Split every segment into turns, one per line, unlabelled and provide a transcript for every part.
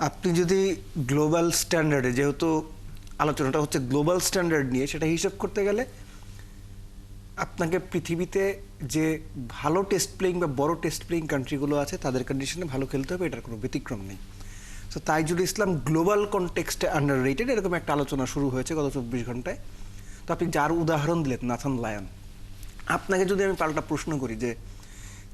আপনি যদি গ্লোবাল স্ট্যান্ডার্ডে, যেহেতু আলোচনাটা হচ্ছে গ্লোবাল স্ট্যান্ডার্ড নিয়ে, সেটা হিসাব করতে গেলে আপনাকে পৃথিবীতে যে ভালো টেস্ট প্লেয়িং বা বড় টেস্ট প্লেয়িং কান্ট্রিগুলো আছে তাদের কন্ডিশনে ভালো খেলতে হবে, এটার কোনো ব্যতিক্রম নেই। তো তাইজুল ইসলাম গ্লোবাল কনটেক্সটে আন্ডার রেটেড, এরকম একটা আলোচনা শুরু হয়েছে গত 24 ঘন্টায়। তো আপনি যার উদাহরণ দিলেন নাথান লায়ন, আপনাকে যদি আমি পাল্টা প্রশ্ন করি যে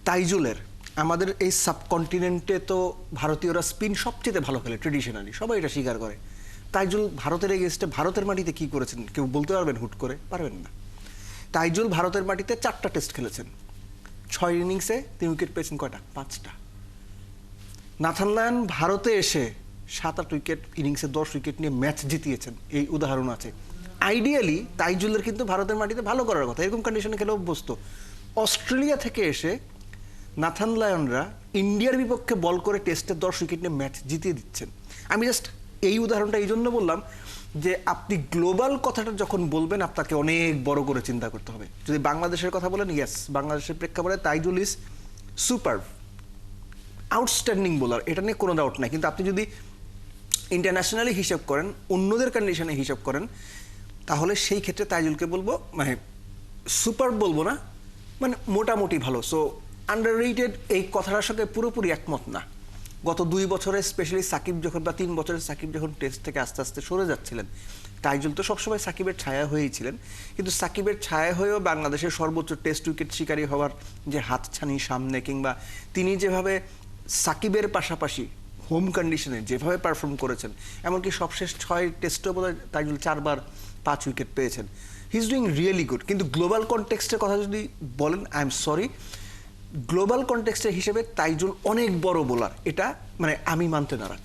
তাইজুলের আমাদের এই সাবকন্টিনেন্টে তো ভারতীয়রা স্পিন সবচেয়ে ভালো খেলে ট্রেডিশনালি, সবাই এটা স্বীকার করে। তাইজুল ভারতের এগেস্টে ভারতের মাটিতে কি করেছেন কেউ বলতে পারবেন? হুট করে পারবেন না। তাইজুল ভারতের মাটিতে 4টা টেস্ট খেলেছেন, 6 ইনিংসে 3 উইকেট পেয়েছেন। কয়টা? 5টা। নাথান লায়ন ভারতে এসে 7-8 উইকেট ইনিংসে 10 উইকেট নিয়ে ম্যাচ জিতিয়েছেন, এই উদাহরণ আছে। আইডিয়ালি তাইজুলের কিন্তু ভারতের মাটিতে ভালো করার কথা, এরকম কন্ডিশনে খেলে অভ্যস্ত। অস্ট্রেলিয়া থেকে এসে নাথান লায়নরা ইন্ডিয়ার বিপক্ষে বল করে টেস্টে 10 উইকেট নিয়ে ম্যাচ জিতিয়ে দিচ্ছেন। আমি জাস্ট এই উদাহরণটা এই জন্য বললাম যে আপনি গ্লোবাল কথাটা যখন বলবেন আপনাকে অনেক বড় করে চিন্তা করতে হবে। যদি বাংলাদেশের কথা বলেন, ইয়েস, বাংলাদেশের প্রেক্ষাপটে Taijul is super outstanding bowler, এটা নিয়ে কোনো ডাউট নাই। কিন্তু আপনি যদি ইন্টারন্যাশনালি হিসাব করেন, অন্যদের কন্ডিশনে হিসাব করেন, তাহলে সেই ক্ষেত্রে তাইজুলকে বলবো মানে সুপার বলবো না, মানে মোটামুটি ভালো। সো আন্ডার রেটেড এই কথাটার সাথে পুরোপুরি একমত না। গত 2 বছরে স্পেশালি সাকিব যখন, বা 3 বছরে সাকিব যখন টেস্ট থেকে আস্তে আস্তে সরে যাচ্ছিলেন, তাইজুল তো সবসময় সাকিবের ছায়া হয়েই ছিলেন। কিন্তু সাকিবের ছায়া হয়েও বাংলাদেশের সর্বোচ্চ টেস্ট উইকেট শিকারী হওয়ার যে হাতছানি সামনে, কিংবা তিনি যেভাবে সাকিবের পাশাপাশি হোম কন্ডিশনে যেভাবে পারফর্ম করেছেন, এমনকি সবশেষ 6 টেস্টও বোধহয় তাইজুল 4বার 5 উইকেট পেয়েছেন। He is doing really good. কিন্তু গ্লোবাল কনটেক্সটের কথা যদি বলেন, আই এম সরি, গ্লোবাল কনটেক্সটের হিসেবে তাইজুল অনেক বড় বোলার, এটা মানে আমি মানতে নারাজ।